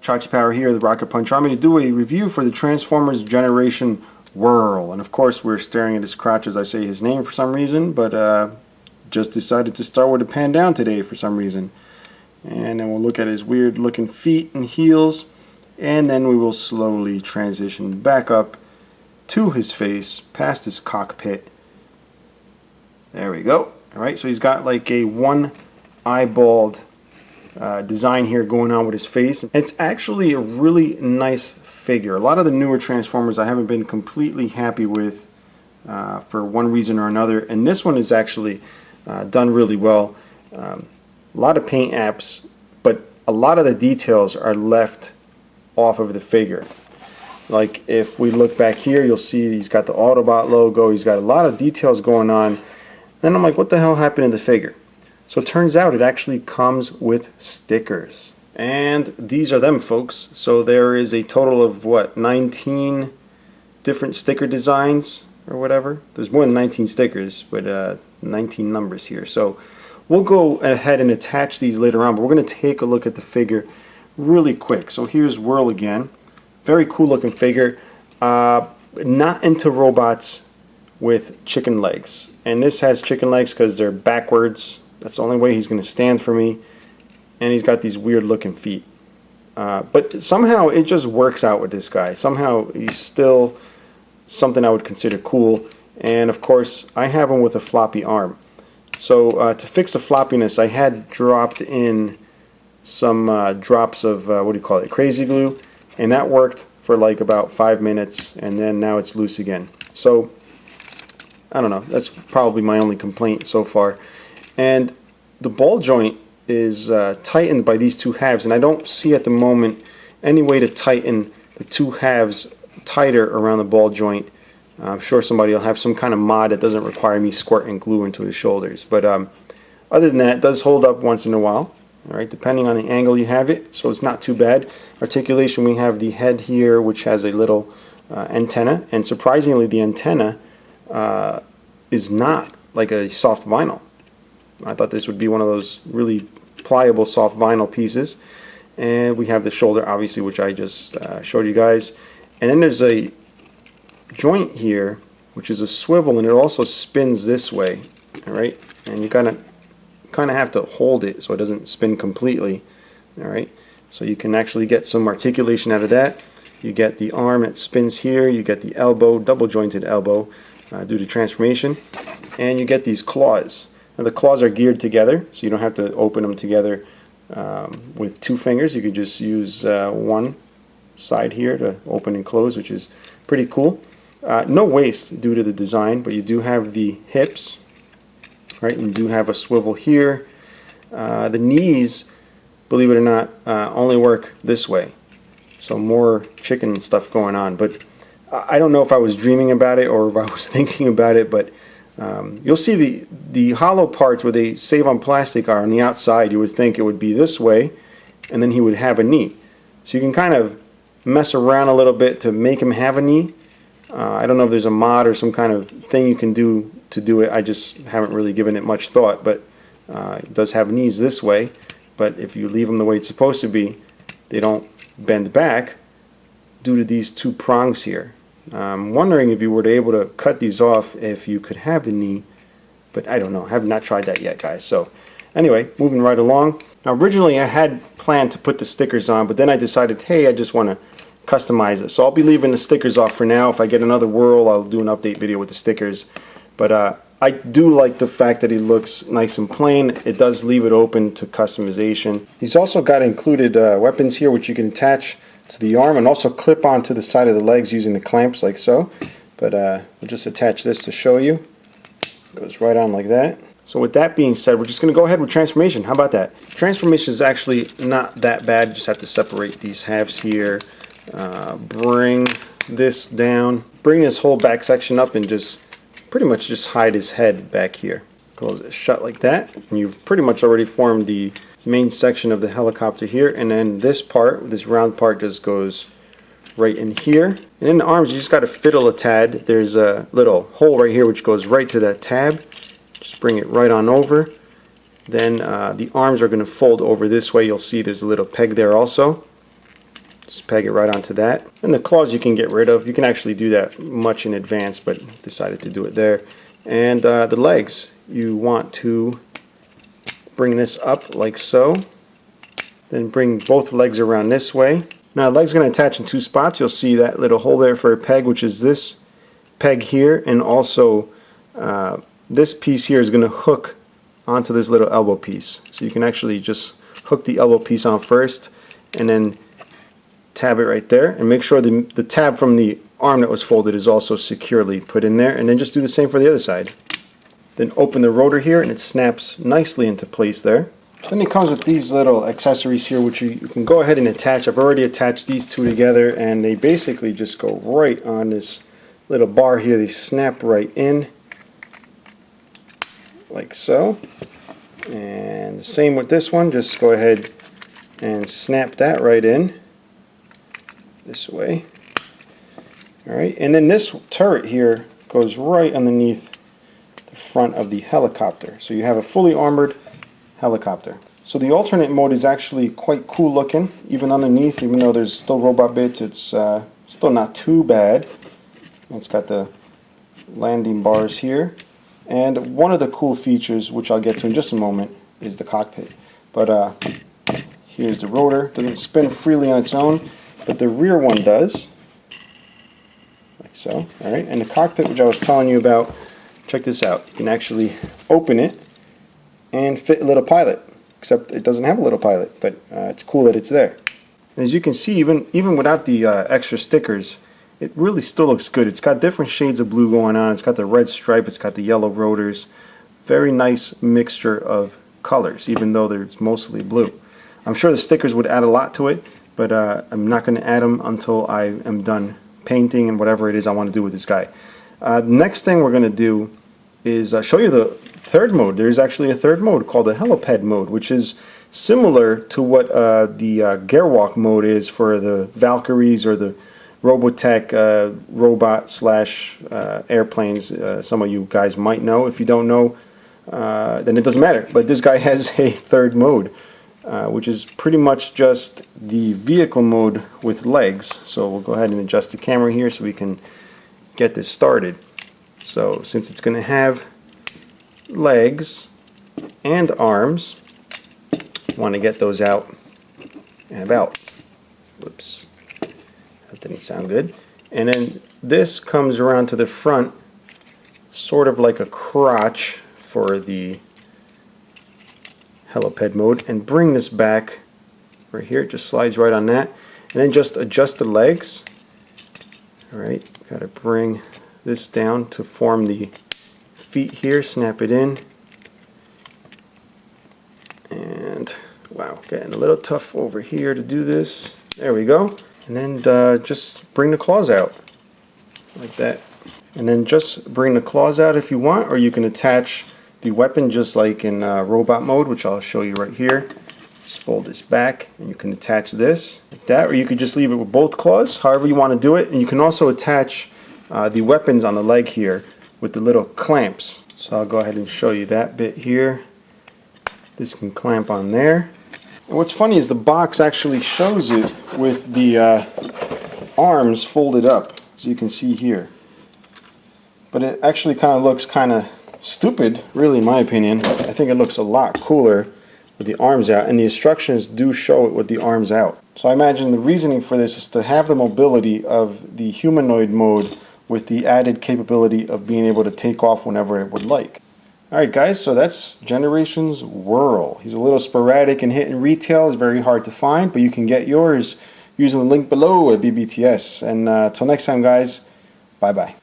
Chachi Power here, the Rocket Punch Army, to do a review for the Transformers Generation Whirl. And of course we're staring at his crotch as I say his name for some reason, but just decided to start with a pan down today for some reason. And then we'll look at his weird looking feet and heels, and then we will slowly transition back up to his face, past his cockpit. There we go. Alright, so he's got like a one eyeballed design here going on with his face. It's actually a really nice figure. A lot of the newer Transformers I haven't been completely happy with for one reason or another, and this one is actually done really well. A lot of paint apps, but a lot of the details are left off of the figure. Like if we look back here, you'll see he's got the Autobot logo, he's got a lot of details going on. Then I'm like, what the hell happened to the figure? So it turns out it actually comes with stickers. And these are them, folks. So there is a total of, what, 19 different sticker designs or whatever. There's more than 19 stickers, but 19 numbers here. So we'll go ahead and attach these later on, but we're going to take a look at the figure really quick. So here's Whirl again. Very cool looking figure. Not into robots with chicken legs. And this has chicken legs because they're backwards. That's the only way he's going to stand for me. And he's got these weird looking feet. But somehow it just works out with this guy. Somehow he's still something I would consider cool. And of course I have him with a floppy arm. So to fix the floppiness, I had dropped in some drops of, what do you call it, crazy glue. And that worked for like about 5 minutes. And then now it's loose again. So I don't know. That's probably my only complaint so far. And the ball joint is tightened by these two halves, and I don't see at the moment any way to tighten the two halves tighter around the ball joint. I'm sure somebody will have some kind of mod that doesn't require me squirting glue into his shoulders. But other than that, it does hold up once in a while, all right, depending on the angle you have it, so it's not too bad. Articulation, we have the head here, which has a little antenna, and surprisingly the antenna is not like a soft vinyl. I thought this would be one of those really pliable soft vinyl pieces. And we have the shoulder, obviously, which I just showed you guys. And then there's a joint here, which is a swivel, and it also spins this way. All right, and you kind of have to hold it so it doesn't spin completely. All right, so you can actually get some articulation out of that. You get the arm that spins here. You get the elbow, double jointed elbow, due to transformation, and you get these claws. Now the claws are geared together, so you don't have to open them together with two fingers. You could just use one side here to open and close, which is pretty cool. No waist due to the design, but you do have the hips, right? You do have a swivel here. The knees, believe it or not, only work this way. So more chicken stuff going on, but I don't know if I was dreaming about it or if I was thinking about it, but you'll see the hollow parts where they save on plastic are on the outside. You would think it would be this way, and then he would have a knee. So you can kind of mess around a little bit to make him have a knee. I don't know if there's a mod or some kind of thing you can do to do it. I just haven't really given it much thought, but it does have knees this way. But if you leave them the way it's supposed to be, they don't bend back due to these two prongs here. I'm wondering if you were able to cut these off if you could have the knee, but I don't know. I have not tried that yet, guys. So anyway, moving right along. Now originally I had planned to put the stickers on, but then I decided, hey, I just want to customize it. So I'll be leaving the stickers off for now. If I get another Whirl, I'll do an update video with the stickers. But I do like the fact that he looks nice and plain. It does leave it open to customization. He's also got included weapons here, which you can attach to the arm and also clip onto the side of the legs using the clamps like so. But we'll just attach this to show you. Goes right on like that. So with that being said, we're just going to go ahead with transformation. How about that? Transformation is actually not that bad. You just have to separate these halves here. Bring this down. Bring this whole back section up and just pretty much just hide his head back here. Close it shut like that. And you've pretty much already formed the main section of the helicopter here, and then this part, this round part, just goes right in here. And in the arms, you just got to fiddle a tad. There's a little hole right here which goes right to that tab. Just bring it right on over. Then the arms are going to fold over this way. You'll see there's a little peg there also. Just peg it right onto that. And the claws you can get rid of. You can actually do that much in advance, but decided to do it there. And the legs, you want to bring this up like so. Then bring both legs around this way. Now the leg's going to attach in two spots. You'll see that little hole there for a peg, which is this peg here, and also this piece here is going to hook onto this little elbow piece. So you can actually just hook the elbow piece on first and then tab it right there, and make sure the tab from the arm that was folded is also securely put in there, and then just do the same for the other side. Then open the rotor here and it snaps nicely into place there. Then it comes with these little accessories here, which you can go ahead and attach. I've already attached these two together, and they basically just go right on this little bar here. They snap right in like so. And the same with this one, just go ahead and snap that right in this way. Alright, and then this turret here goes right underneath the front of the helicopter. So you have a fully armored helicopter. So the alternate mode is actually quite cool looking, even underneath, even though there's still robot bits, it's still not too bad. It's got the landing bars here. And one of the cool features, which I'll get to in just a moment, is the cockpit. But here's the rotor. Doesn't spin freely on its own, but the rear one does. Like so. Alright, and the cockpit, which I was telling you about, check this out. You can actually open it and fit a little pilot. Except it doesn't have a little pilot, but it's cool that it's there. And as you can see, even without the extra stickers, it really still looks good. It's got different shades of blue going on. It's got the red stripe, it's got the yellow rotors. Very nice mixture of colors, even though there's mostly blue. I'm sure the stickers would add a lot to it, but I'm not going to add them until I am done painting and whatever it is I want to do with this guy. Next thing we're going to do is show you the third mode. There's actually a third mode called the helipad mode, which is similar to what the Gearwalk mode is for the Valkyries or the Robotech robot slash airplanes. Some of you guys might know. If you don't know, then it doesn't matter. But this guy has a third mode, which is pretty much just the vehicle mode with legs. So we'll go ahead and adjust the camera here so we can get this started. So since it's going to have legs and arms, want to get those out and about. Whoops. That didn't sound good. And then this comes around to the front, sort of like a crotch for the helipad mode, and bring this back right here. It just slides right on that, and then just adjust the legs. Alright, got to bring this down to form the feet here, snap it in, and wow, getting a little tough over here to do this. There we go. And then just bring the claws out like that, and then just bring the claws out if you want, or you can attach the weapon just like in robot mode, which I'll show you right here. Just fold this back and you can attach this like that, or you could just leave it with both claws, however you want to do it. And you can also attach the weapons on the leg here with the little clamps. So I'll go ahead and show you that bit here. This can clamp on there. And what's funny is the box actually shows it with the arms folded up, as you can see here. But it actually kind of looks kind of stupid, really, in my opinion. I think it looks a lot cooler with the arms out, and the instructions do show it with the arms out. So I imagine the reasoning for this is to have the mobility of the humanoid mode with the added capability of being able to take off whenever it would like. Alright guys, so that's Generations Whirl. He's a little sporadic and hitting retail. It's very hard to find, but you can get yours using the link below at BBTS. And till next time guys, bye bye.